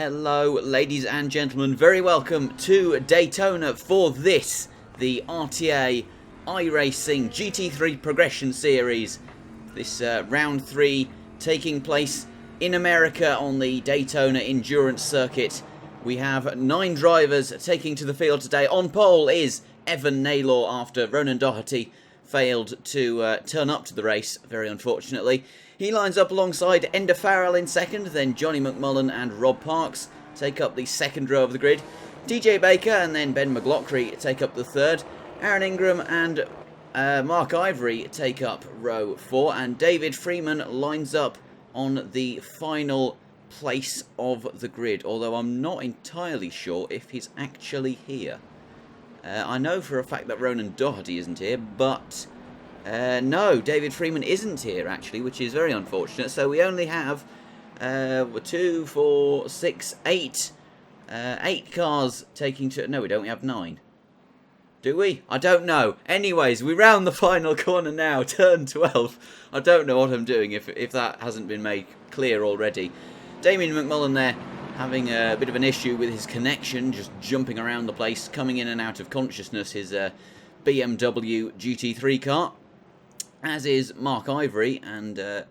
Hello ladies and gentlemen, very welcome to Daytona for this, the RTA iRacing GT3 Progression Series. This round 3 taking place in America on the Daytona Endurance Circuit. We have 9 drivers taking to the field today. On pole is Evan Naylor after Ronan Doherty failed to turn up to the race, very unfortunately. He lines up alongside Enda Farrell in second, then Johnny McMullen and Rob Parks take up the second row of the grid. DJ Baker and then Ben McLaughlin take up the third. Aaron Ingram and Mark Ivory take up row 4, and David Freeman lines up on the final place of the grid, although I'm not entirely sure if he's actually here. I know for a fact that Ronan Doherty isn't here, but no, David Freeman isn't here actually, which is very unfortunate. So we only have 2, 4, 6, 8 cars taking to... No, we don't. We have 9. Do we? I don't know. Anyways, we round the final corner now, turn 12. I don't know what I'm doing if that hasn't been made clear already. Damien McMullen there having a bit of an issue with his connection, just jumping around the place, coming in and out of consciousness, his BMW GT3 car, as is Mark Ivory, and well,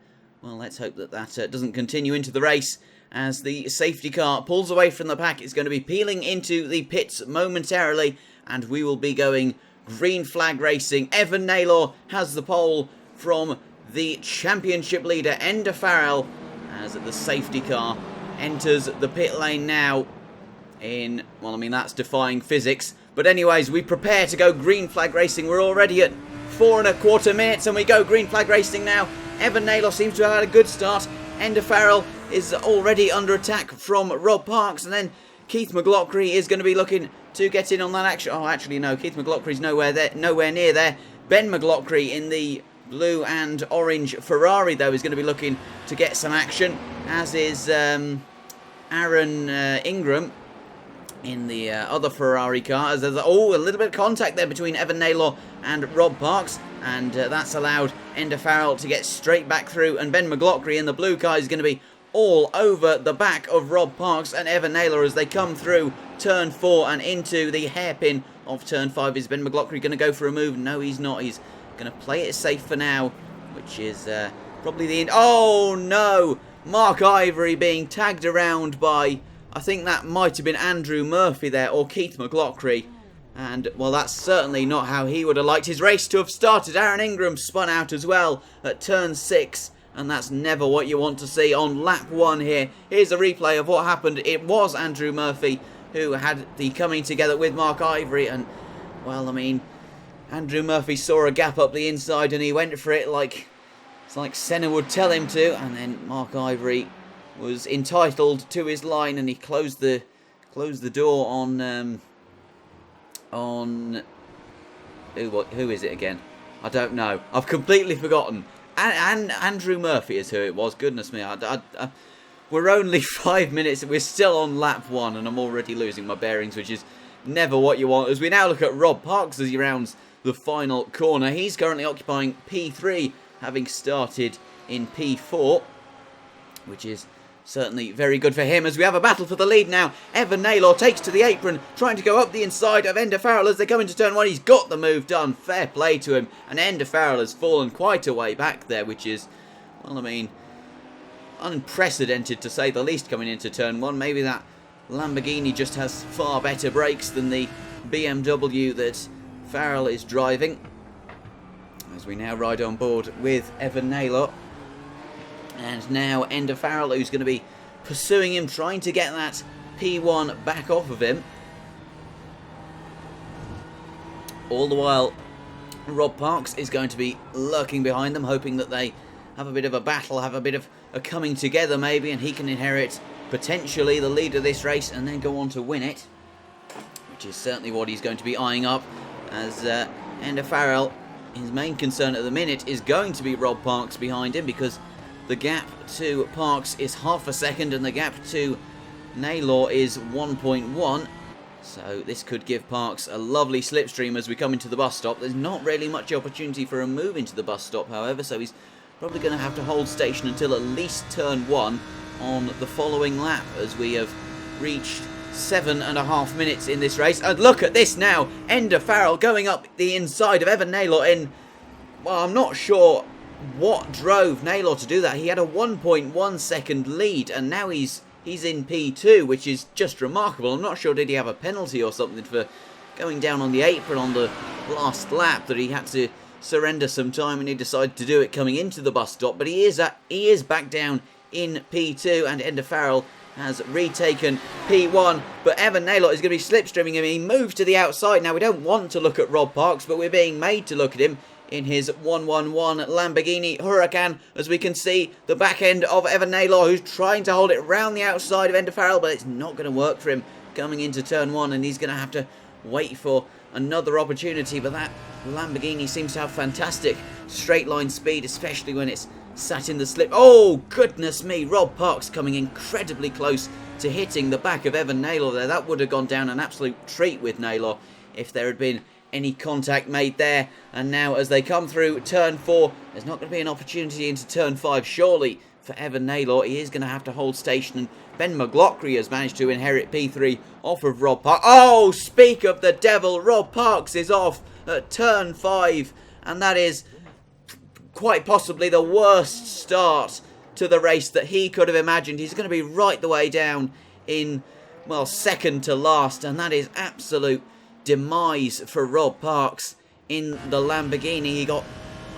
let's hope that that doesn't continue into the race, as the safety car pulls away from the pack. It's going to be peeling into the pits momentarily, and we will be going green flag racing. Evan Naylor has the pole from the championship leader, Enda Farrell, as the safety car enters the pit lane now in, well, I mean, that's defying physics. But anyways, we prepare to go green flag racing. We're already at 4¼ minutes and we go green flag racing now. Evan Naylor seems to have had a good start. Enda Farrell is already under attack from Rob Parks, and then Keith McLaughlin is going to be looking to get in on that action. Oh, actually, no, Keith McLaughlin's nowhere near there. Ben McLaughlin in the blue and orange Ferrari, though, is going to be looking to get some action, as is Aaron Ingram in the other Ferrari car. As there's a little bit of contact there between Evan Naylor and Rob Parks, and that's allowed Enda Farrell to get straight back through, and Ben McLaughlin in the blue car is going to be all over the back of Rob Parks and Evan Naylor as they come through turn 4 and into the hairpin of turn 5. Is Ben McLaughlin going to go for a move? No, he's not. He's going to play it safe for now, which is probably the end. Oh no! Mark Ivory being tagged around by, I think that might have been Andrew Murphy there, or Keith McLaughlin. And, well, that's certainly not how he would have liked his race to have started. Aaron Ingram spun out as well at turn 6. And that's never what you want to see on lap 1 here. Here's a replay of what happened. It was Andrew Murphy who had the coming together with Mark Ivory. And, well, I mean, Andrew Murphy saw a gap up the inside and he went for it like it's like Senna would tell him to. And then Mark Ivory was entitled to his line and he closed the door on who is it again? I don't know. I've completely forgotten. And Andrew Murphy is who it was. Goodness me. We're only 5 minutes. We're still on lap 1 and I'm already losing my bearings, which is never what you want. As we now look at Rob Parks as he rounds the final corner. He's currently occupying P3, having started in P4, which is certainly very good for him, as we have a battle for the lead now. Evan Naylor takes to the apron, trying to go up the inside of Enda Farrell as they come into turn 1. He's got the move done. Fair play to him. And Enda Farrell has fallen quite a way back there, which is, well, I mean, unprecedented to say the least coming into turn 1. Maybe that Lamborghini just has far better brakes than the BMW that Farrell is driving. As we now ride on board with Evan Naylor. And now Enda Farrell, who's going to be pursuing him, trying to get that P1 back off of him. All the while, Rob Parks is going to be lurking behind them, hoping that they have a bit of a battle, have a bit of a coming together maybe, and he can inherit potentially the lead of this race and then go on to win it. Which is certainly what he's going to be eyeing up, as Enda Farrell, his main concern at the minute is going to be Rob Parks behind him, because the gap to Parks is ½ a second and the gap to Naylor is 1.1. So this could give Parks a lovely slipstream as we come into the bus stop. There's not really much opportunity for a move into the bus stop, however, so he's probably going to have to hold station until at least turn 1 on the following lap, as we have reached 7.5 minutes in this race. And look at this now. Ender Farrell going up the inside of Evan Naylor in... Well, I'm not sure what drove Naylor to do that. He had a 1.1 second lead, and now he's in P2, which is just remarkable. I'm not sure, did he have a penalty or something for going down on the apron on the last lap, that he had to surrender some time, and he decided to do it coming into the bus stop. But he is back down in P2, and Ender Farrell has retaken P1, but Evan Naylor is going to be slipstreaming him. He moves to the outside. Now, we don't want to look at Rob Parks, but we're being made to look at him in his 111 Lamborghini Huracan, as we can see the back end of Evan Naylor, who's trying to hold it round the outside of Ender Farrell, but it's not going to work for him coming into turn 1, and he's going to have to wait for another opportunity. But that Lamborghini seems to have fantastic straight line speed, especially when it's sat in the slip. Oh, goodness me. Rob Parks coming incredibly close to hitting the back of Evan Naylor there. That would have gone down an absolute treat with Naylor if there had been any contact made there. And now as they come through turn 4, there's not going to be an opportunity into turn 5 surely for Evan Naylor. He is going to have to hold station, and Ben McLaughlin has managed to inherit P3 off of Rob Parks. Oh, speak of the devil, Rob Parks is off at turn 5, and that is quite possibly the worst start to the race that he could have imagined. He's going to be right the way down in, well, second to last, and that is absolute demise for Rob Parks in the Lamborghini.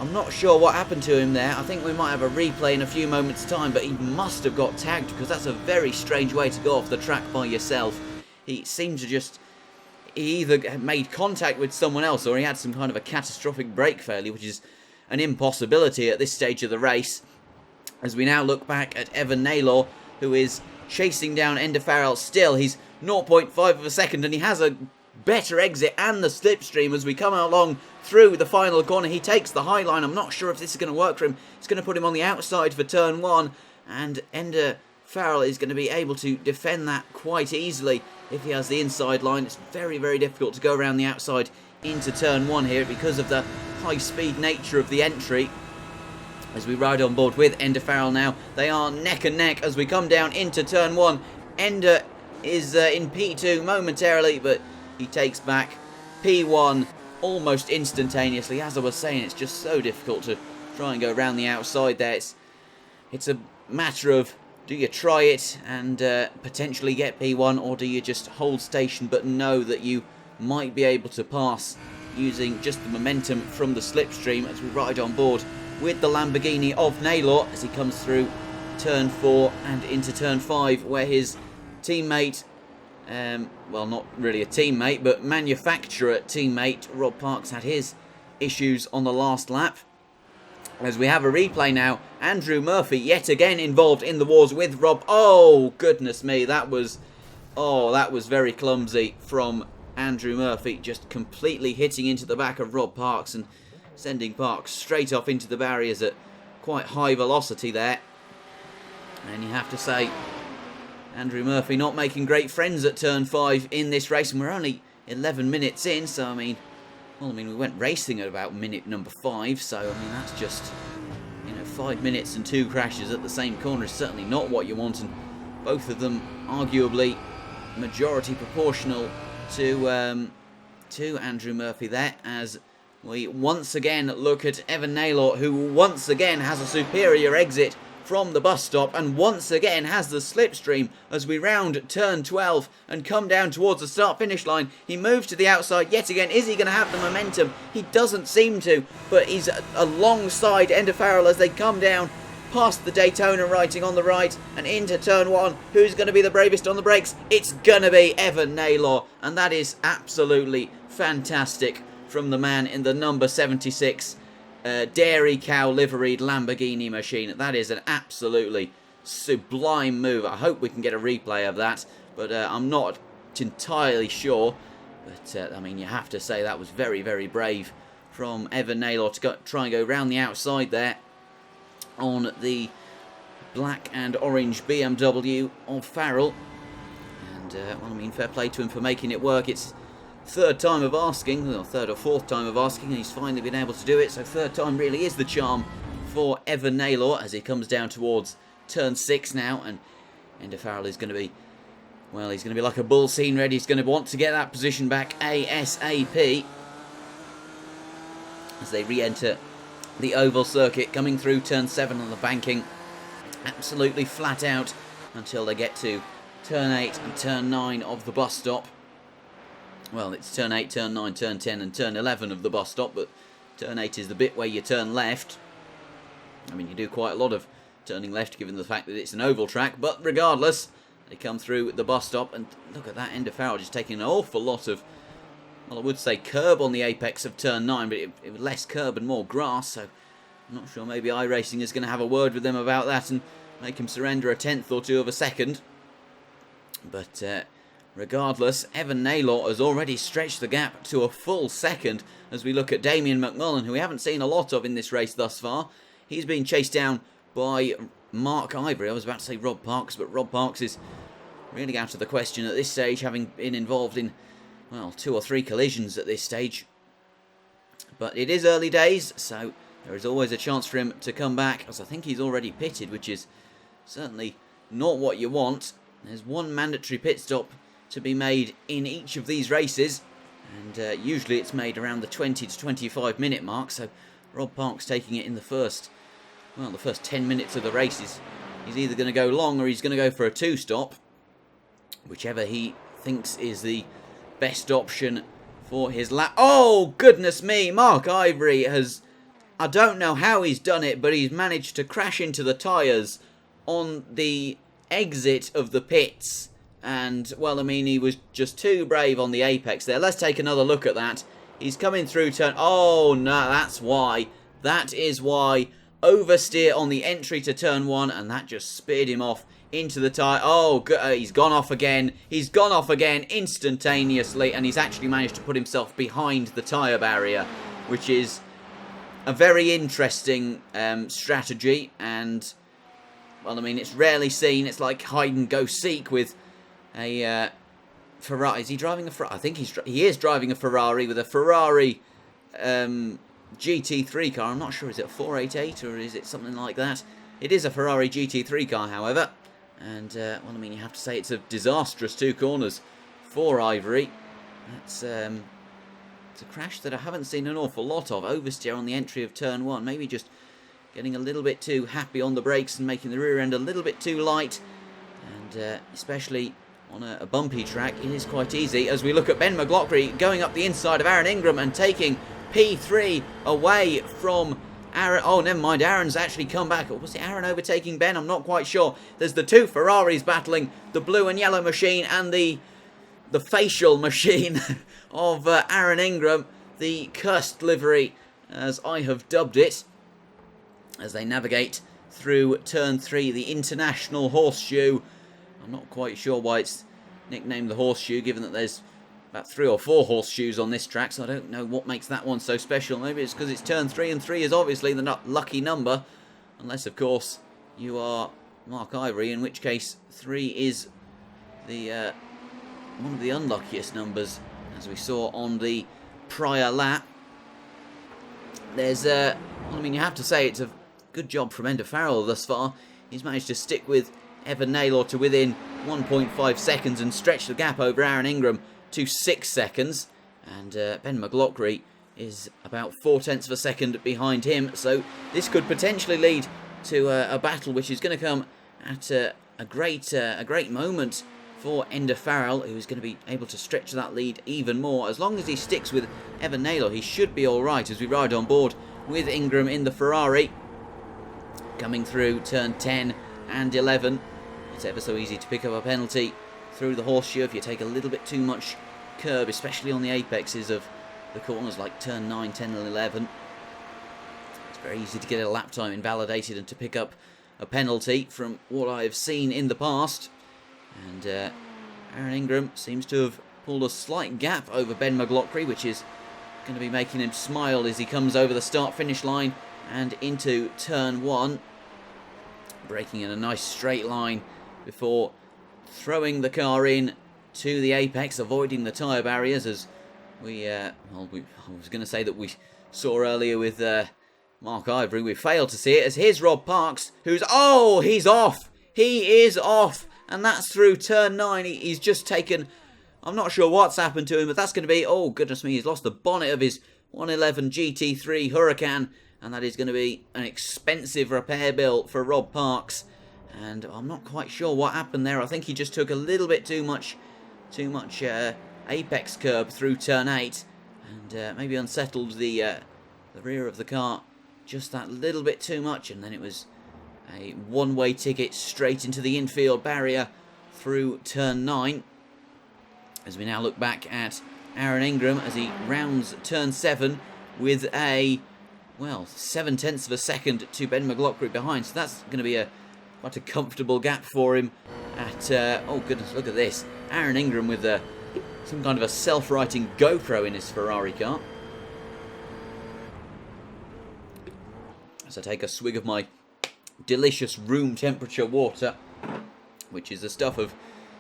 I'm not sure what happened to him there. I think we might have a replay in a few moments' time, but he must have got tagged, because that's a very strange way to go off the track by yourself. He seemed to he either made contact with someone else, or he had some kind of a catastrophic brake failure, which is an impossibility at this stage of the race. As we now look back at Evan Naylor, who is chasing down Ender Farrell still. He's 0.5 of a second, and he has a better exit and the slipstream as we come along through the final corner. He takes the high line. I'm not sure if this is going to work for him. It's going to put him on the outside for turn 1, and Ender Farrell is going to be able to defend that quite easily if he has the inside line. It's very, very difficult to go around the outside into turn 1 here because of the high-speed nature of the entry. As we ride on board with Ender Farrell now, they are neck and neck as we come down into turn 1. Ender is in P2 momentarily, but he takes back P1 almost instantaneously. As I was saying, it's just so difficult to try and go around the outside there. It's a matter of, do you try it and potentially get P1, or do you just hold station but know that you might be able to pass using just the momentum from the slipstream as we ride on board with the Lamborghini of Naylor as he comes through turn 4 and into turn 5, where his teammate, well, not really a teammate, but manufacturer teammate Rob Parks had his issues on the last lap. As we have a replay now, Andrew Murphy yet again involved in the wars with Rob. Oh, goodness me, that was very clumsy from Andrew Murphy, just completely hitting into the back of Rob Parks and sending Parks straight off into the barriers at quite high velocity there. And you have to say, Andrew Murphy not making great friends at turn 5 in this race, and we're only 11 minutes in, so I mean, we went racing at about minute number 5, so I mean, that's just, 5 minutes and 2 crashes at the same corner is certainly not what you want, and both of them arguably majority proportional to Andrew Murphy there, as we once again look at Evan Naylor, who once again has a superior exit from the bus stop and once again has the slipstream as we round turn 12 and come down towards the start-finish line. He moves to the outside yet again. Is he going to have the momentum? He doesn't seem to, but he's alongside Ender Farrell as they come down past the Daytona writing on the right and into turn 1. Who's going to be the bravest on the brakes? It's going to be Evan Naylor, and that is absolutely fantastic from the man in the number 76 dairy cow liveried Lamborghini machine. That is an absolutely sublime move. I hope we can get a replay of that, but I'm not entirely sure. But I mean, you have to say that was very, very brave from Evan Naylor to try and go round the outside there on the black and orange BMW of Farrell. And well, I mean, fair play to him for making it work. It's third time of asking, or third or fourth time of asking, and he's finally been able to do it. So third time really is the charm for Evan Naylor as he comes down towards turn 6 now, and Ender Farrell is going to be Well, he's going to be like a bull seen ready. He's going to want to get that position back ASAP as they re-enter the oval circuit, coming through turn 7 on the banking. Absolutely flat out until they get to turn 8 and turn 9 of the bus stop. Well, it's turn 8, turn 9, turn 10 and turn 11 of the bus stop, but turn 8 is the bit where you turn left. I mean, you do quite a lot of turning left given the fact that it's an oval track, but regardless, they come through the bus stop, and look at that end of Farrell just taking an awful lot of, well, I would say curb on the apex of turn 9, but it was less curb and more grass, so I'm not sure maybe iRacing is going to have a word with them about that and make him surrender a tenth or two of a second. But regardless, Evan Naylor has already stretched the gap to a full second as we look at Damien McMullen, who we haven't seen a lot of in this race thus far. He's being chased down by Mark Ivory. I was about to say Rob Parks, but Rob Parks is really out of the question at this stage, having been involved in, well, 2 or 3 collisions at this stage. But it is early days, so there is always a chance for him to come back, as I think he's already pitted, which is certainly not what you want. There's one mandatory pit stop to be made in each of these races, and usually it's made around the 20 to 25 minute mark, so Rob Parks taking it in the first 10 minutes of the race. He's either going to go long or he's going to go for a 2-stop, whichever he thinks is the best option for his lap. Oh, goodness me, Mark Ivory has, I don't know how he's done it, but he's managed to crash into the tyres on the exit of the pits. And, well, I mean, he was just too brave on the apex there. Let's take another look at that. He's coming through turn... Oh, no, that's why. That is why. Oversteer on the entry to turn 1, and that just speared him off into the tyre. Oh, he's gone off again. He's gone off again instantaneously, and he's actually managed to put himself behind the tyre barrier, which is a very interesting strategy. And, well, I mean, it's rarely seen. It's like hide and go seek with a Ferrari. Is he driving a Ferrari? I think he is driving a Ferrari with a Ferrari GT3 car. I'm not sure, is it a 488 or is it something like that? It is a Ferrari GT3 car, however. And, well, I mean, you have to say it's a disastrous 2 corners for Ivory. That's it's a crash that I haven't seen an awful lot of. Oversteer on the entry of turn 1. Maybe just getting a little bit too happy on the brakes and making the rear end a little bit too light. And especially on a bumpy track, it is quite easy. As we look at Ben McLaughlin going up the inside of Aaron Ingram and taking P3 away from Aaron. Oh, never mind. Aaron's actually come back. Or was it Aaron overtaking Ben? I'm not quite sure. There's the 2 Ferraris battling, the blue and yellow machine and the facial machine of Aaron Ingram, the cursed livery, as I have dubbed it, as they navigate through turn 3, the International Horseshoe. I'm not quite sure why it's nicknamed the Horseshoe, given that there's about 3 or 4 horseshoes on this track, so I don't know what makes that one so special. Maybe it's because it's turn 3, and 3 is obviously the not lucky number, unless, of course, you are Mark Ivory, in which case 3 is the one of the unluckiest numbers, as we saw on the prior lap. There's I mean, you have to say it's a good job from Ender Farrell thus far. He's managed to stick with Evan Naylor to within 1.5 seconds and stretch the gap over Aaron Ingram to 6 seconds. And Ben McLaughlin is about 0.4 of a second behind him. So this could potentially lead to a battle which is going to come at a great moment for Ender Farrell, who is going to be able to stretch that lead even more. As long as he sticks with Evan Naylor, he should be alright as we ride on board with Ingram in the Ferrari. Coming through turn 10 and 11. It's ever so easy to pick up a penalty through the horseshoe if you take a little bit too much curb, especially on the apexes of the corners like turn 9, 10 and 11. It's very easy to get a lap time invalidated and to pick up a penalty from what I have seen in the past. And Aaron Ingram seems to have pulled a slight gap over Ben McLaughlin, which is going to be making him smile as he comes over the start-finish line and into turn 1. Braking in a nice straight line before throwing the car in to the apex, avoiding the tyre barriers, as I was going to say that we saw earlier with Mark Ivory. We failed to see it, as here's Rob Parks, who's... Oh, he's off! He is off! And that's through turn 9. He's just taken... I'm not sure what's happened to him, but that's going to be... Oh, goodness me, he's lost the bonnet of his 111 GT3 Hurricane. And that is going to be an expensive repair bill for Rob Parks. And I'm not quite sure what happened there. I think he just took a little bit too much apex curb through turn 8. And maybe unsettled the rear of the car just that little bit too much. And then it was a one-way ticket straight into the infield barrier through turn 9. As we now look back at Aaron Ingram as he rounds turn 7 with a, well, 0.7 of a second to Ben McLaughlin behind. So that's going to be quite a comfortable gap for him at, oh goodness, look at this. Aaron Ingram with some kind of a self-writing GoPro in his Ferrari car. As I take a swig of my delicious room temperature water, which is the stuff of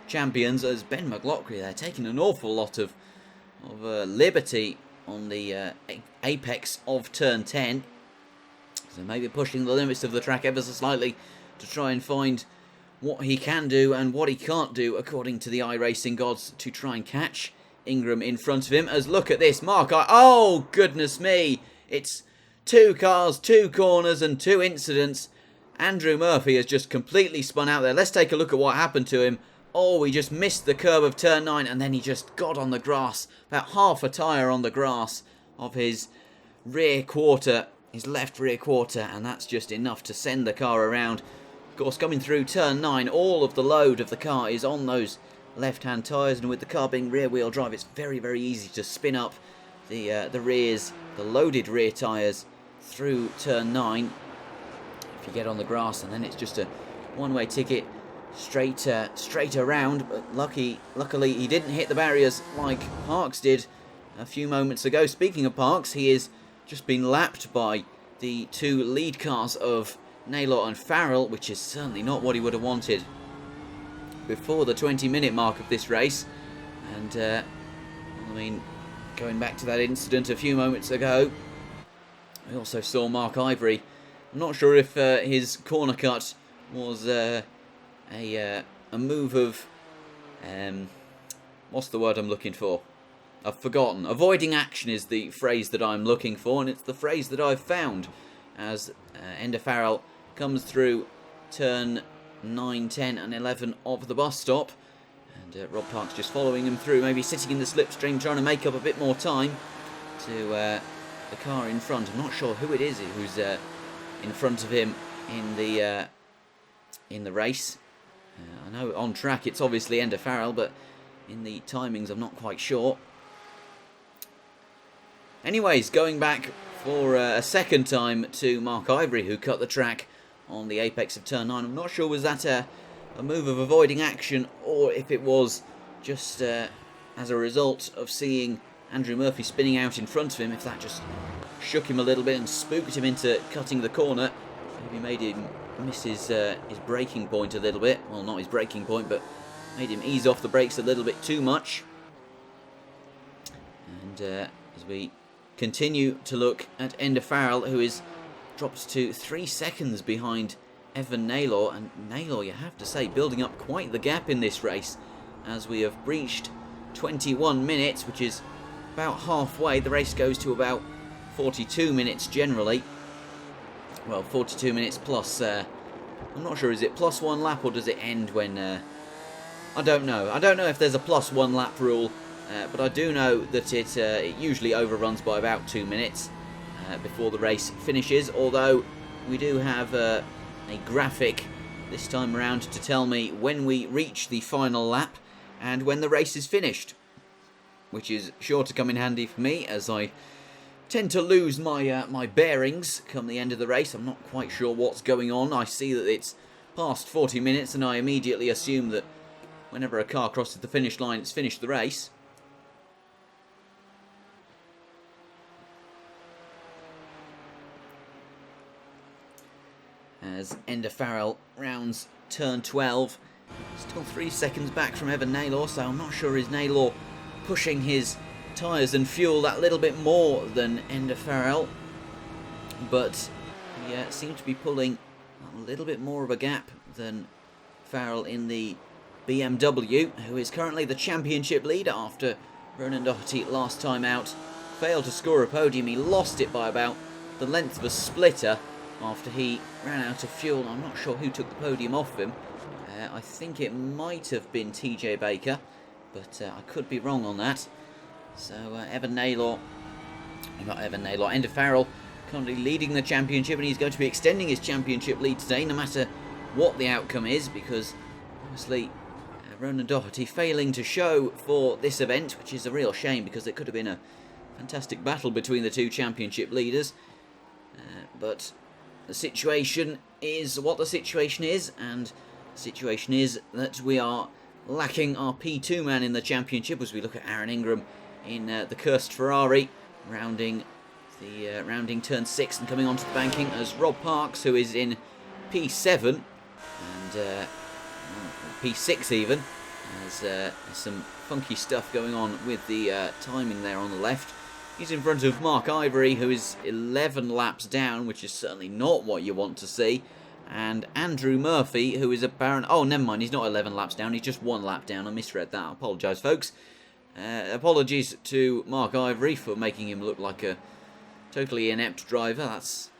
champions, as Ben McLaughlin there taking an awful lot of liberty on the apex of turn 10. So maybe pushing the limits of the track ever so slightly to try and find what he can do and what he can't do according to the iRacing gods to try and catch Ingram in front of him. As look at this, oh goodness me, it's 2 cars, 2 corners and 2 incidents. Andrew Murphy has just completely spun out there. Let's take a look at what happened to him. Oh, he just missed the curb of turn 9 and then he just got on the grass. About half a tyre on the grass of his rear quarter, his left rear quarter, and that's just enough to send the car around. Of course, coming through turn 9, all of the load of the car is on those left-hand tyres, and with the car being rear-wheel drive, it's very, very easy to spin up the rears, the loaded rear tyres through turn 9. If you get on the grass, and then it's just a one-way ticket straight around. But luckily he didn't hit the barriers like Parks did a few moments ago. Speaking of Parks, he has just been lapped by the 2 lead cars of Naylor and Farrell, which is certainly not what he would have wanted before the 20-minute mark of this race. And I mean, going back to that incident a few moments ago, we also saw Mark Ivory. I'm not sure if his corner cut was a move of what's the word I'm looking for? I've forgotten. Avoiding action is the phrase that I'm looking for, and it's the phrase that I've found as Ender Farrell comes through turn 9, 10 and 11 of the bus stop, and Rob Parks just following him through, maybe sitting in the slipstream trying to make up a bit more time to the car in front. I'm not sure who it is who's in front of him in the race. I know on track it's obviously Ender Farrell, but in the timings I'm not quite sure. Anyways, going back for a second time to Mark Ivory, who cut the track on the apex of turn 9. I'm not sure was that a move of avoiding action, or if it was just as a result of seeing Andrew Murphy spinning out in front of him, if that just shook him a little bit and spooked him into cutting the corner. Maybe made him miss his braking point a little bit. Well, not his braking point, but made him ease off the brakes a little bit too much. And as we continue to look at Ender Farrell, who is dropped to 3 seconds behind Evan Naylor, and Naylor, you have to say, building up quite the gap in this race, as we have breached 21 minutes, which is about halfway. The race goes to about 42 minutes generally. Well, 42 minutes plus, I'm not sure, is it plus 1 lap, or does it end when, I don't know. I don't know if there's a plus 1 lap rule, but I do know that it usually overruns by about 2 minutes before the race finishes, although we do have a graphic this time around to tell me when we reach the final lap and when the race is finished, which is sure to come in handy for me, as I tend to lose my bearings come the end of the race. I'm not quite sure what's going on. I see that it's past 40 minutes and I immediately assume that whenever a car crosses the finish line, it's finished the race. As Ender Farrell rounds turn 12, still 3 seconds back from Evan Naylor, so I'm not sure is Naylor pushing his tyres and fuel that little bit more than Ender Farrell, but he seems to be pulling a little bit more of a gap than Farrell in the BMW, who is currently the championship leader after Ronan Doherty last time out failed to score a podium. He lost it by about the length of a splitter after he ran out of fuel. I'm not sure who took the podium off him. I think it might have been TJ Baker, but I could be wrong on that. So Ender Farrell currently leading the championship, and he's going to be extending his championship lead today, no matter what the outcome is, because obviously Ronan Doherty failing to show for this event, which is a real shame because it could have been a fantastic battle between the two championship leaders. But the situation is what the situation is, and the situation is that we are lacking our P2 man in the championship as we look at Aaron Ingram in the cursed Ferrari, rounding turn 6 and coming onto the banking, as Rob Parks, who is in P7 and P6 even, as some funky stuff going on with the timing there on the left. He's in front of Mark Ivory, who is 11 laps down, which is certainly not what you want to see. And Andrew Murphy, who is oh, never mind, he's not 11 laps down, he's just 1 lap down. I misread that. I apologise, folks. Apologies to Mark Ivory for making him look like a totally inept driver. That's,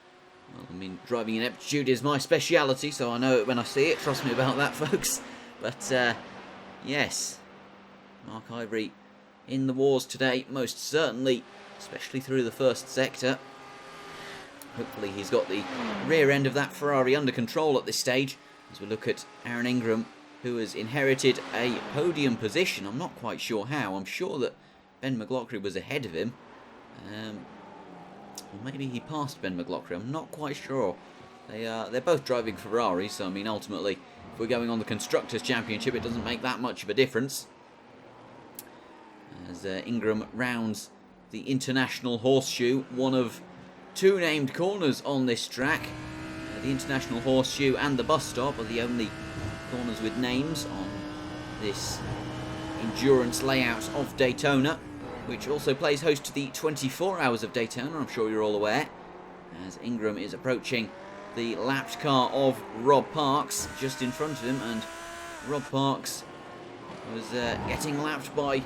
well, I mean, driving ineptitude is my speciality, so I know it when I see it. Trust me about that, folks. But, yes, Mark Ivory in the wars today, most certainly, especially through the first sector. Hopefully he's got the rear end of that Ferrari under control at this stage, as we look at Aaron Ingram, who has inherited a podium position. I'm not quite sure how. I'm sure that Ben McLaughlin was ahead of him. Or maybe he passed Ben McLaughlin. I'm not quite sure. They're both driving Ferraris, so I mean, ultimately, if we're going on the Constructors' Championship, it doesn't make that much of a difference. As Ingram rounds the International Horseshoe, one of 2 named corners on this track. The International Horseshoe and the bus stop are the only corners with names on this endurance layout of Daytona, which also plays host to the 24 Hours of Daytona, I'm sure you're all aware, as Ingram is approaching the lapped car of Rob Parks just in front of him, and Rob Parks was getting lapped by a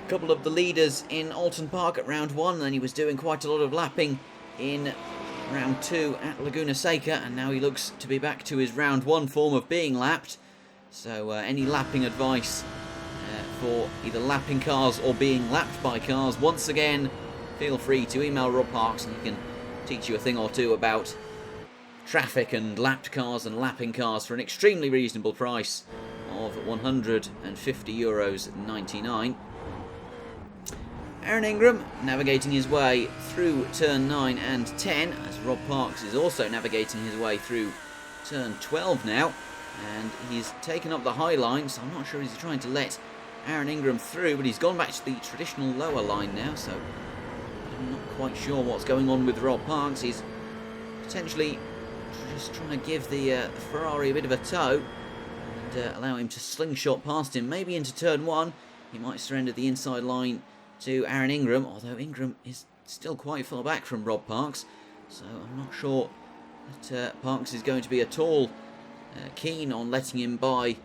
couple of the leaders in Alton Park at round 1, and then he was doing quite a lot of lapping in round 2 at Laguna Seca, and now he looks to be back to his round 1 form of being lapped. So any lapping advice for either lapping cars or being lapped by cars, once again, feel free to email Rob Parks and he can teach you a thing or two about traffic and lapped cars and lapping cars for an extremely reasonable price of €150.99. Aaron Ingram navigating his way through turn 9 and 10, as Rob Parks is also navigating his way through turn 12 now, and he's taken up the high line, so I'm not sure he's trying to let Aaron Ingram through, but he's gone back to the traditional lower line now, so I'm not quite sure what's going on with Rob Parks. He's potentially just trying to give the Ferrari a bit of a tow and allow him to slingshot past him, maybe into turn 1. He might surrender the inside line to Aaron Ingram, although Ingram is still quite far back from Rob Parks, so I'm not sure that Parks is going to be at all keen on letting him by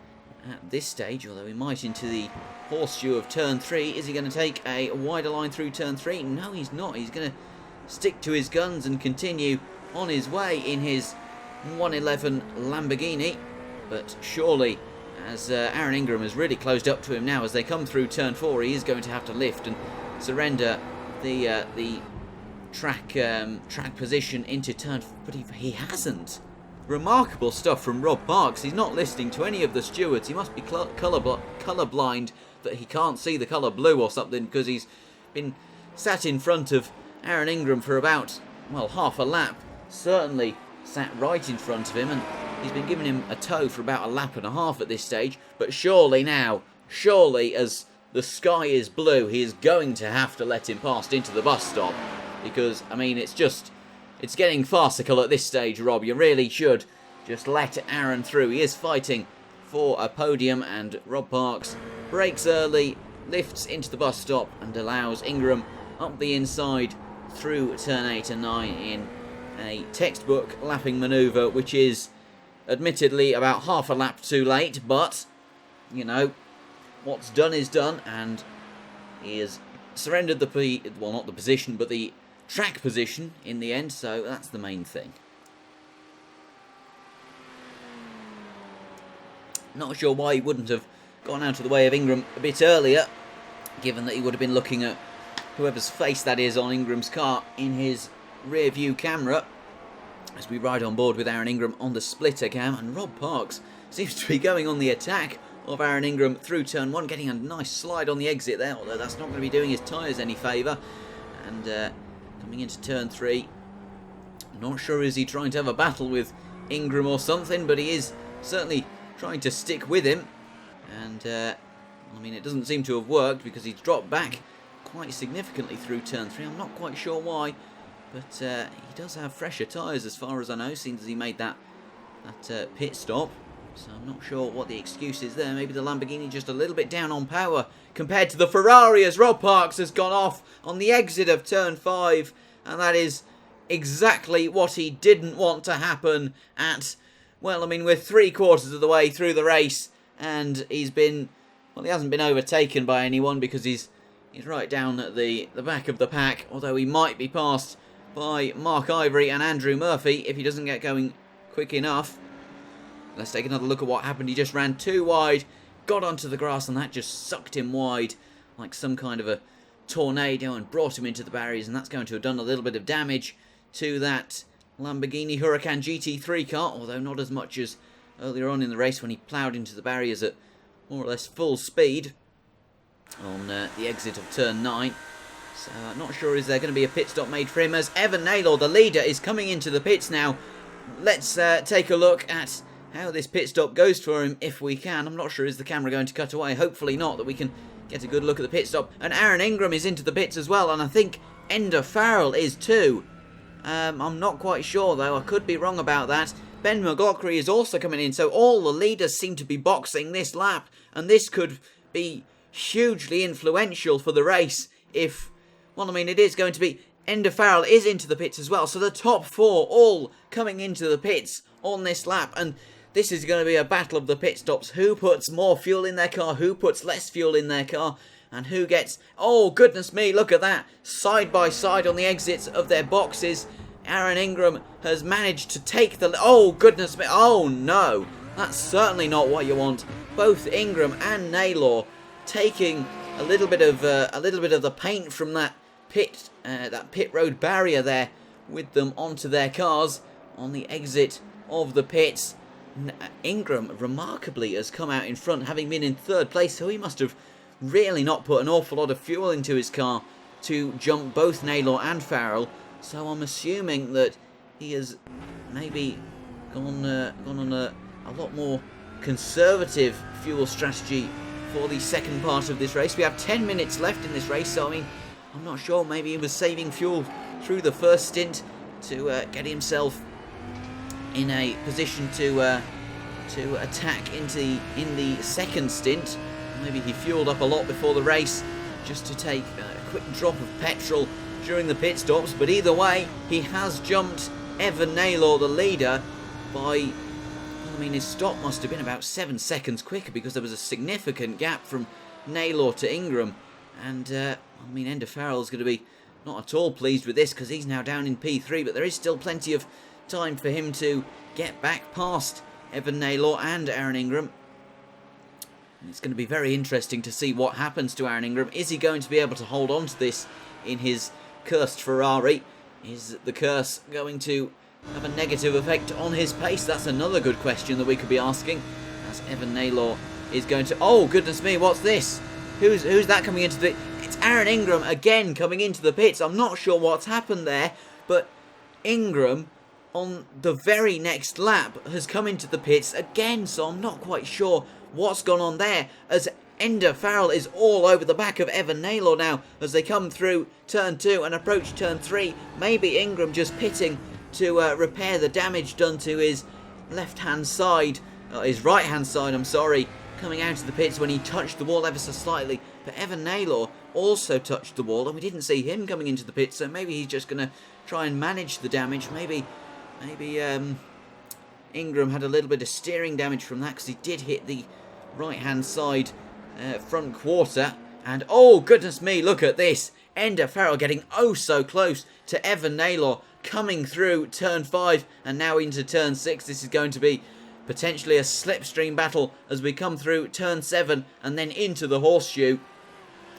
at this stage, although he might into the horseshoe of turn 3. Is he going to take a wider line through turn 3? No, he's not. He's going to stick to his guns and continue on his way in his 111 Lamborghini, but surely, as Aaron Ingram has really closed up to him now, as they come through turn 4, he is going to have to lift and surrender the track position into turn 4, but he hasn't. Remarkable stuff from Rob Parks. He's not listening to any of the stewards. He must be colour blind, that he can't see the colour blue or something, because he's been sat in front of Aaron Ingram for about, well, half a lap. Certainly sat right in front of him, and he's been giving him a tow for about a lap and a half at this stage. But surely, as the sky is blue, he is going to have to let him past into the bus stop, because, I mean, it's getting farcical at this stage, Rob. You really should just let Aaron through. He is fighting for a podium, and Rob Parks brakes early, lifts into the bus stop, and allows Ingram up the inside through turn 8 and 9 in a textbook lapping manoeuvre, which is admittedly about half a lap too late, but you know, what's done is done, and he has surrendered the well, not the position, but the track position in the end, so that's the main thing. Not sure why he wouldn't have gone out of the way of Ingram a bit earlier, given that he would have been looking at whoever's face that is on Ingram's car in his rear view camera, as we ride on board with Aaron Ingram on the splitter cam, and Rob Parks seems to be going on the attack of Aaron Ingram through turn 1, getting a nice slide on the exit there, although that's not going to be doing his tyres any favour. And coming into turn 3, not sure is he trying to have a battle with Ingram or something, but he is certainly trying to stick with him. And I mean, it doesn't seem to have worked, because he's dropped back quite significantly through turn 3. I'm not quite sure why, but he does have fresher tyres as far as I know, seems as he made that pit stop. So I'm not sure what the excuse is there. Maybe the Lamborghini just a little bit down on power compared to the Ferrari, as Rob Parks has gone off on the exit of turn 5. And that is exactly what he didn't want to happen at, well, I mean, we're 3/4 of the way through the race, and he's been, well, he hasn't been overtaken by anyone, because he's right down at the back of the pack, although he might be passed by Mark Ivory and Andrew Murphy if he doesn't get going quick enough. Let's take another look at what happened. He just ran too wide, got onto the grass, and that just sucked him wide like some kind of a tornado and brought him into the barriers, and that's going to have done a little bit of damage to that Lamborghini Huracan GT3 car, although not as much as earlier on in the race when he ploughed into the barriers at more or less full speed on the exit of turn 9. So not sure is there going to be a pit stop made for him, as Evan Naylor, the leader, is coming into the pits now. Let's take a look at how this pit stop goes for him, if we can. I'm not sure, is the camera going to cut away? Hopefully not, that we can get a good look at the pit stop. And Aaron Ingram is into the pits as well, and I think Ender Farrell is too. I'm not quite sure though, I could be wrong about that. Ben McLaughlin is also coming in, so all the leaders seem to be boxing this lap, and this could be hugely influential for the race if, well, I mean, it is going to be, Ender Farrell is into the pits as well, so the top 4 all coming into the pits on this lap, and this is going to be a battle of the pit stops. Who puts more fuel in their car, who puts less fuel in their car, and who gets, oh goodness me, look at that, side by side on the exits of their boxes. Aaron Ingram has managed to take the, oh goodness me, oh no, that's certainly not what you want. Both Ingram and Naylor taking a little bit of the paint from that pit road barrier there with them onto their cars on the exit of the pits. Ingram remarkably has come out in front, having been in 3rd place, so he must have really not put an awful lot of fuel into his car to jump both Naylor and Farrell. So I'm assuming that he has maybe gone on a lot more conservative fuel strategy for the second part of this race. We have 10 minutes left in this race, so I mean, I'm not sure, maybe he was saving fuel through the first stint to get himself in a position to attack in the second stint. Maybe he fueled up a lot before the race just to take a quick drop of petrol during the pit stops, but either way, he has jumped Evan Naylor, the leader, by, I mean, his stop must have been about 7 seconds quicker, because there was a significant gap from Naylor to Ingram, and I mean, Ender Farrell's going to be not at all pleased with this, because he's now down in P3, but there is still plenty of time for him to get back past Evan Naylor and Aaron Ingram. And it's going to be very interesting to see what happens to Aaron Ingram. Is he going to be able to hold on to this in his cursed Ferrari? Is the curse going to have a negative effect on his pace? That's another good question that we could be asking, as Evan Naylor is going to, oh goodness me, what's this? Who's that coming into the, it's Aaron Ingram again coming into the pits. I'm not sure what's happened there, but Ingram on the very next lap has come into the pits again, so I'm not quite sure what's gone on there, as Ender Farrell is all over the back of Evan Naylor now as they come through turn 2 and approach turn 3. Maybe Ingram just pitting to repair the damage done to his left-hand side, his right-hand side, I'm sorry, coming out of the pits when he touched the wall ever so slightly. But Evan Naylor also touched the wall, and we didn't see him coming into the pits, so maybe he's just going to try and manage the damage. Maybe Ingram had a little bit of steering damage from that, because he did hit the right-hand side front quarter. And oh, goodness me, look at this. Ender Farrell getting oh so close to Evan Naylor, coming through turn 5 and now into turn 6. This is going to be potentially a slipstream battle as we come through turn 7 and then into the horseshoe.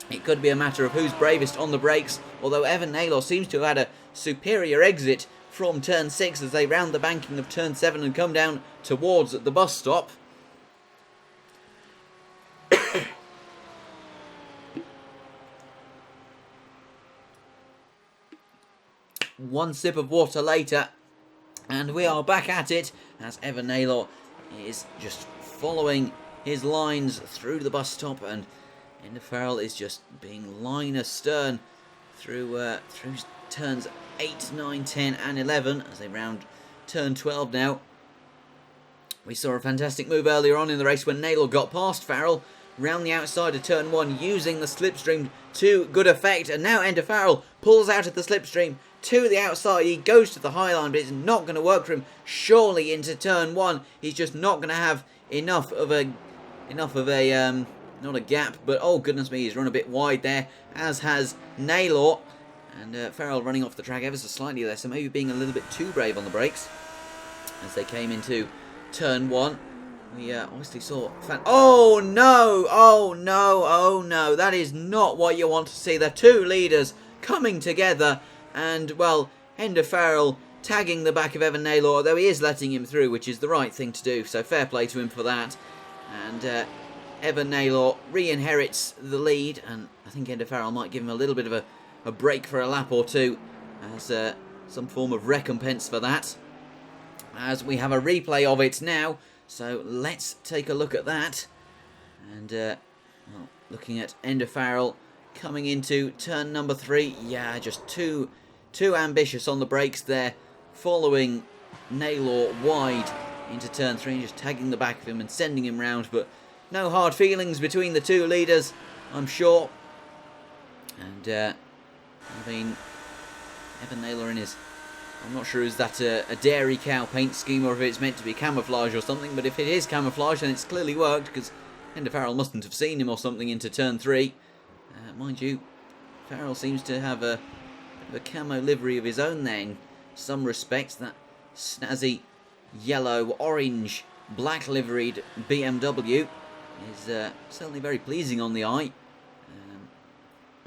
It could be a matter of who's bravest on the brakes, although Evan Naylor seems to have had a superior exit from turn 6 as they round the banking of turn 7 and come down towards the bus stop. One sip of water later, and we are back at it as Evan Naylor is just following his lines through the bus stop, and Ender Farrell is just being line astern through turns 8, 9, 10 and 11 as they round turn 12 now. We saw a fantastic move earlier on in the race when Naylor got past Farrell round the outside of turn 1 using the slipstream to good effect, and now Ender Farrell pulls out of the slipstream to the outside. He goes to the high line, but it's not going to work for him. Surely into turn 1, he's just not going to have enough of a not a gap, but oh goodness me, he's run a bit wide there, as has Naylor. And Farrell running off the track ever so slightly there, so maybe being a little bit too brave on the brakes as they came into turn 1. We obviously saw... Oh no! Oh no! Oh no! That is not what you want to see. The two leaders coming together, and well, Ender Farrell tagging the back of Evan Naylor, though he is letting him through, which is the right thing to do, so fair play to him for that. And Evan Naylor re-inherits the lead, and I think Ender Farrell might give him a little bit of a break for a lap or two as some form of recompense for that, as we have a replay of it now. So let's take a look at that. And well, looking at Ender Farrell coming into turn number 3. Yeah, just too ambitious on the brakes there, following Naylor wide into turn 3, just tagging the back of him and sending him round. But no hard feelings between the two leaders, I'm sure. And I mean, Evan Naylor in his... I'm not sure is that a dairy cow paint scheme or if it's meant to be camouflage or something, but if it is camouflage then it's clearly worked, because Ender Farrell mustn't have seen him or something into turn 3. Mind you, Farrell seems to have a camo livery of his own there in some respects. That snazzy yellow, orange, black liveried BMW is certainly very pleasing on the eye.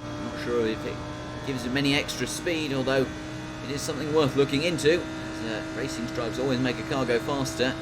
I'm not sure if it gives him any extra speed, although it is something worth looking into. Racing stripes always make a car go faster.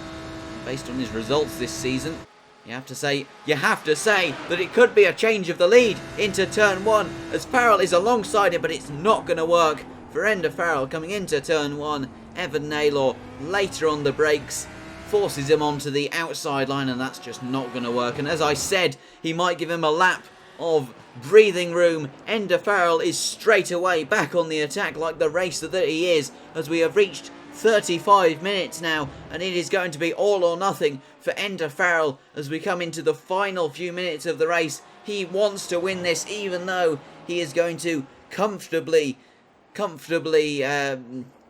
Based on his results this season, you have to say that it could be a change of the lead into turn 1, as Farrell is alongside him, but it's not going to work for Ender Farrell coming into turn 1. Evan Naylor later on the brakes forces him onto the outside line, and that's just not going to work. And as I said, he might give him a lap of breathing room. Ender Farrell is straight away back on the attack like the racer that he is, as we have reached 35 minutes now, and it is going to be all or nothing for Ender Farrell as we come into the final few minutes of the race. He wants to win this, even though he is going to comfortably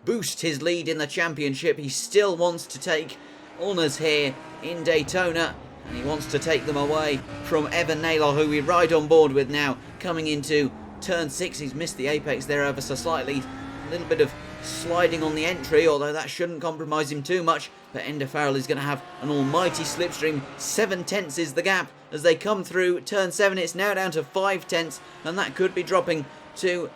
boost his lead in the championship. He still wants to take honours here in Daytona, and he wants to take them away from Evan Naylor, who we ride on board with now, coming into turn 6. He's missed the apex there ever so slightly. A little bit of sliding on the entry, although that shouldn't compromise him too much. But Ender Farrell is going to have an almighty slipstream. 7 tenths is the gap as they come through turn 7. It's now down to 5 tenths, and that could be dropping to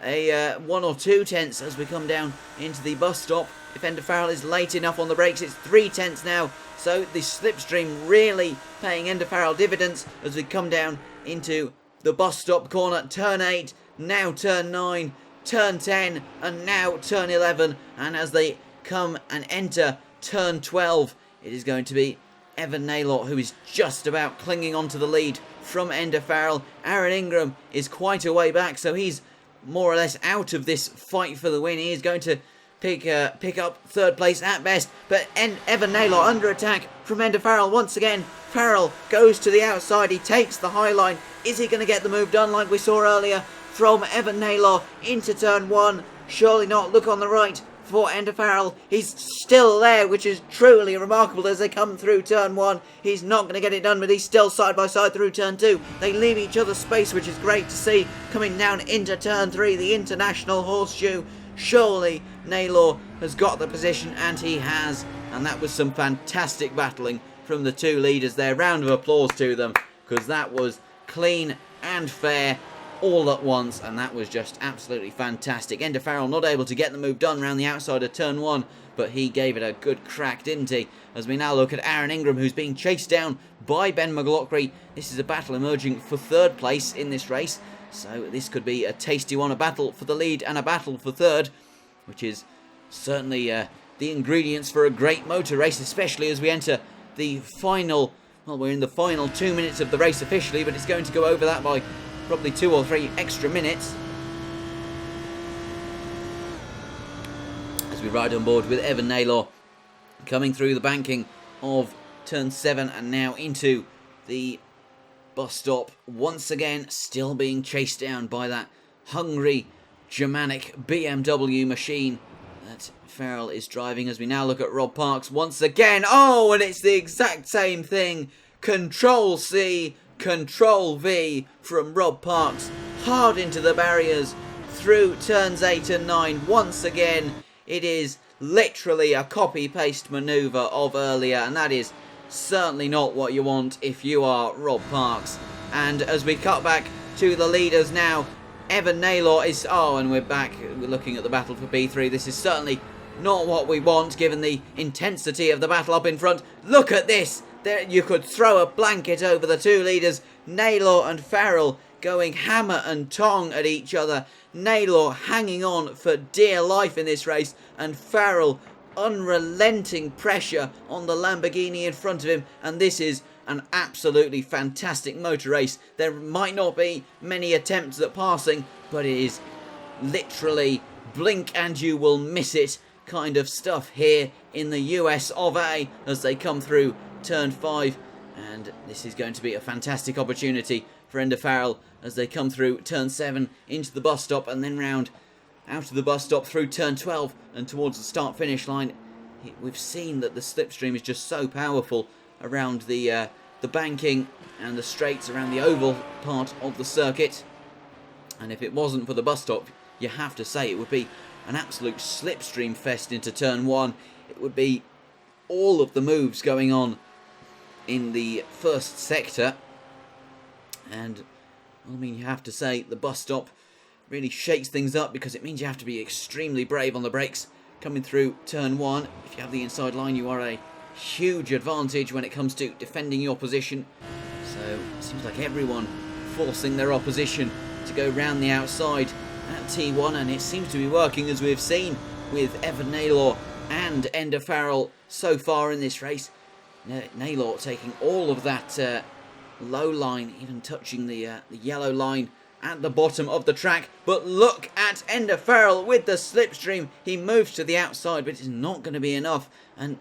a 1 or 2 tenths as we come down into the bus stop. If Ender Farrell is late enough on the brakes, it's 3 tenths now. So the slipstream really paying Ender Farrell dividends as we come down into the bus stop corner. Turn 8, now turn 9, turn 10, and now turn 11. And as they come and enter turn 12, it is going to be Evan Naylor who is just about clinging onto the lead from Ender Farrell. Aaron Ingram is quite a way back, so he's more or less out of this fight for the win. He is going to pick up 3rd place at best, but Evan Naylor under attack from Ender Farrell once again. Farrell goes to the outside, he takes the high line. Is he going to get the move done like we saw earlier from Evan Naylor into turn 1? Surely not. Look on the right. for Ender Farrell. He's still there, which is truly remarkable as they come through turn 1. He's not going to get it done, but he's still side by side through turn 2. They leave each other space, which is great to see. Coming down into turn 3, the International Horseshoe. Surely Naylor has got the position, and he has. And that was some fantastic battling from the two leaders there. Round of applause to them, because that was clean and fair all at once, and that was just absolutely fantastic. Ender Farrell not able to get the move done around the outside of turn 1, but he gave it a good crack, didn't he? As we now look at Aaron Ingram, who's being chased down by Ben McLaughlin. This is a battle emerging for 3rd place in this race, so this could be a tasty one, a battle for the lead and a battle for 3rd, which is certainly the ingredients for a great motor race, especially as we enter the final. Well, we're in the final 2 minutes of the race officially, but it's going to go over that by probably 2 or 3 extra minutes as we ride on board with Evan Naylor coming through the banking of turn 7 and now into the bus stop once again, still being chased down by that hungry Germanic BMW machine that Farrell is driving. As we now look at Rob Parks once again. Oh, and it's the exact same thing. Control C, Control V from Rob Parks, hard into the barriers through turns 8 and 9. Once again, it is literally a copy-paste manoeuvre of earlier, and that is certainly not what you want if you are Rob Parks. And as we cut back to the leaders now, Evan Naylor is... Oh, and we're back. We're looking at the battle for P3. This is certainly not what we want, given the intensity of the battle up in front. Look at this. There, you could throw a blanket over the two leaders. Naylor and Farrell going hammer and tong at each other. Naylor hanging on for dear life in this race, and Farrell unrelenting pressure on the Lamborghini in front of him. And this is an absolutely fantastic motor race. There might not be many attempts at passing, but it is literally blink and you will miss it kind of stuff here in the US of A as they come through turn 5, and this is going to be a fantastic opportunity for Ender Farrell as they come through turn 7 into the bus stop and then round out of the bus stop through turn 12 and towards the start finish line. We've seen that the slipstream is just so powerful around the banking and the straights around the oval part of the circuit, and if it wasn't for the bus stop, you have to say it would be an absolute slipstream fest into turn 1. It would be all of the moves going on in the first sector, and I mean, you have to say the bus stop really shakes things up, because it means you have to be extremely brave on the brakes coming through turn 1. If you have the inside line, you are a huge advantage when it comes to defending your position. So it seems like everyone forcing their opposition to go round the outside at T1, and it seems to be working, as we've seen with Evan Naylor and Ender Farrell so far in this race. Naylor taking all of that low line, even touching the yellow line at the bottom of the track. But look at Ender Farrell with the slipstream. He moves to the outside, but it's not going to be enough. And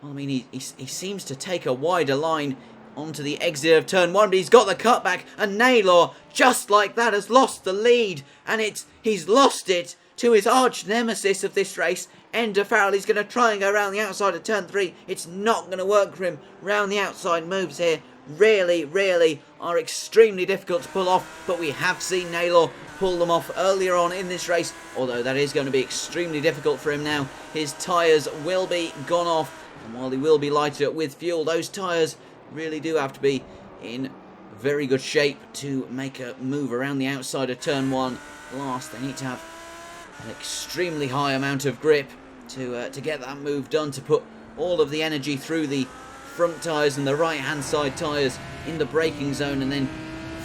well, I mean, he seems to take a wider line onto the exit of turn 1, but he's got the cutback, and Naylor, just like that, has lost the lead, and he's lost it to his arch nemesis of this race, Ender Farrell. He's going to try and go around the outside of turn 3. It's not going to work for him. Round the outside moves here really are extremely difficult to pull off, but we have seen Naylor pull them off earlier on in this race, although that is going to be extremely difficult for him now. His tyres will be gone off, and while he will be lighter with fuel, those tyres really do have to be in very good shape to make a move around the outside of turn 1 last. They need to have an extremely high amount of grip to get that move done, to put all of the energy through the front tyres and the right hand side tyres in the braking zone, and then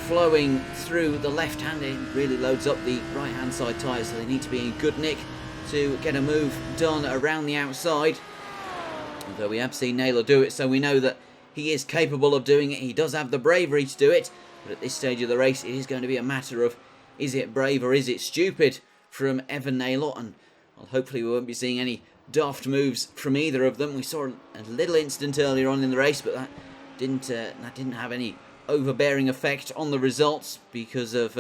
flowing through the left hand. It really loads up the right hand side tyres, so they need to be in good nick to get a move done around the outside. Although we have seen Naylor do it, so we know that he is capable of doing it. He does have the bravery to do it, but at this stage of the race it is going to be a matter of, is it brave or is it stupid from Evan Naylor? And well, hopefully we won't be seeing any daft moves from either of them. We saw a little incident earlier on in the race, but that didn't have any overbearing effect on the results, because of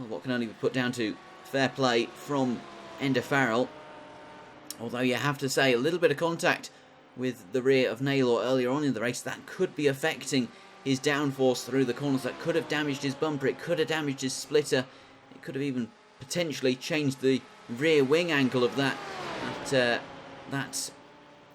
what can only be put down to fair play from Ender Farrell. Although you have to say, a little bit of contact with the rear of Naylor earlier on in the race, that could be affecting his downforce through the corners. That could have damaged his bumper, it could have damaged his splitter, it could have even potentially changed the rear wing angle of that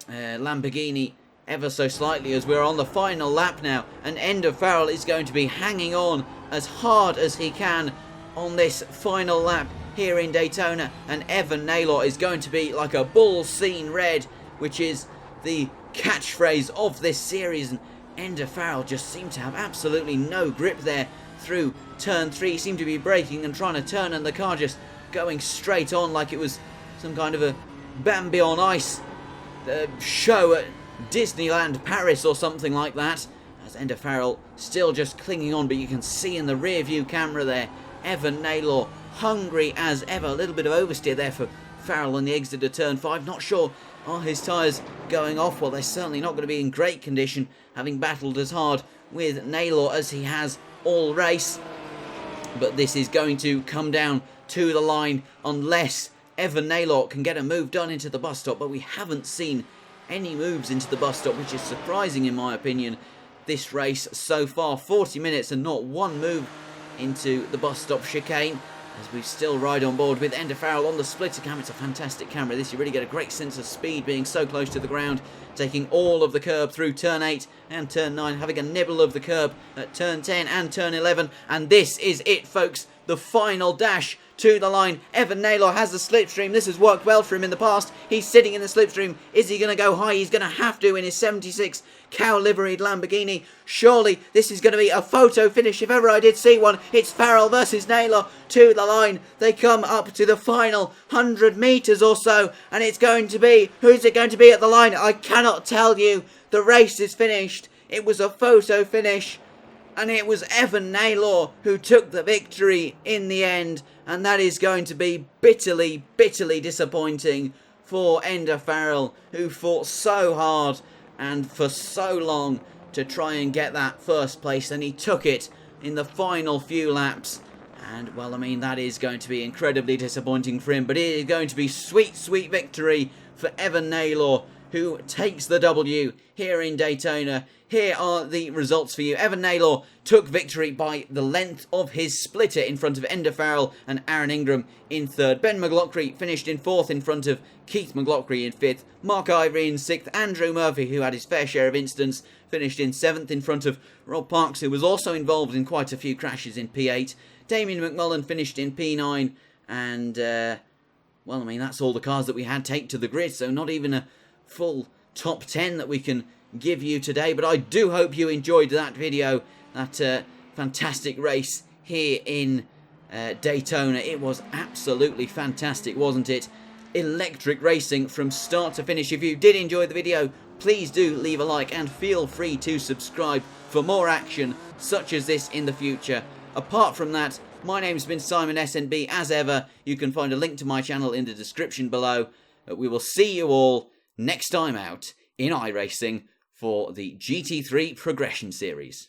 Lamborghini ever so slightly, as we're on the final lap now, and Ender Farrell is going to be hanging on as hard as he can on this final lap here in Daytona, and Evan Naylor is going to be like a bull seen red, which is the catchphrase of this series, and Ender Farrell just seemed to have absolutely no grip there through turn 3. He seemed to be braking and trying to turn, and the car just going straight on like it was some kind of a Bambi on ice show at Disneyland Paris or something like that, as Ender Farrell still just clinging on. But you can see in the rear view camera there, Evan Naylor hungry as ever. A little bit of oversteer there for Farrell on the exit of turn 5. Not sure, are his tyres going off? Well, they're certainly not going to be in great condition, having battled as hard with Naylor as he has all race. But this is going to come down to the line unless Evan Naylor can get a move done into the bus stop. But we haven't seen any moves into the bus stop, which is surprising in my opinion this race so far. 40 minutes and not one move into the bus stop chicane, as we still ride on board with Ender Farrell on the splitter cam. It's a fantastic camera this. You really get a great sense of speed being so close to the ground, taking all of the curb through turn 8 and turn 9, having a nibble of the curb at turn 10 and turn 11, and this is it, folks. The final dash to the line. Evan Naylor has the slipstream. This has worked well for him in the past. He's sitting in the slipstream. Is he going to go high? He's going to have to in his 76 cow liveried Lamborghini. Surely this is going to be a photo finish if ever I did see one. It's Farrell versus Naylor to the line. They come up to the final 100 metres or so, and it's going to be, who's it going to be at the line? I cannot tell you. The race is finished. It was a photo finish, and it was Evan Naylor who took the victory in the end, and that is going to be bitterly, bitterly disappointing for Ender Farrell, who fought so hard and for so long to try and get that first place, and he took it in the final few laps. And, well, I mean, that is going to be incredibly disappointing for him, but it is going to be sweet, sweet victory for Evan Naylor, who takes the W here in Daytona. Here are the results for you. Evan Naylor took victory by the length of his splitter in front of Ender Farrell and Aaron Ingram in third. Ben McLaughlin finished in fourth in front of Keith McLaughlin in fifth. Mark Ivory in sixth. Andrew Murphy, who had his fair share of incidents, finished in seventh in front of Rob Parks, who was also involved in quite a few crashes in P8. Damien McMullen finished in P9, and, well, I mean, that's all the cars that we had take to the grid, so not even a full top 10 that we can give you today. But I do hope you enjoyed that video, that fantastic race here in Daytona. It was absolutely fantastic, wasn't it? Electric racing from start to finish. If you did enjoy the video, please do leave a like and feel free to subscribe for more action such as this in the future. Apart from that, my name's been SimonSNB as ever. You can find a link to my channel in the description below. We will see you all next time out in iRacing for the GT3 Progression series.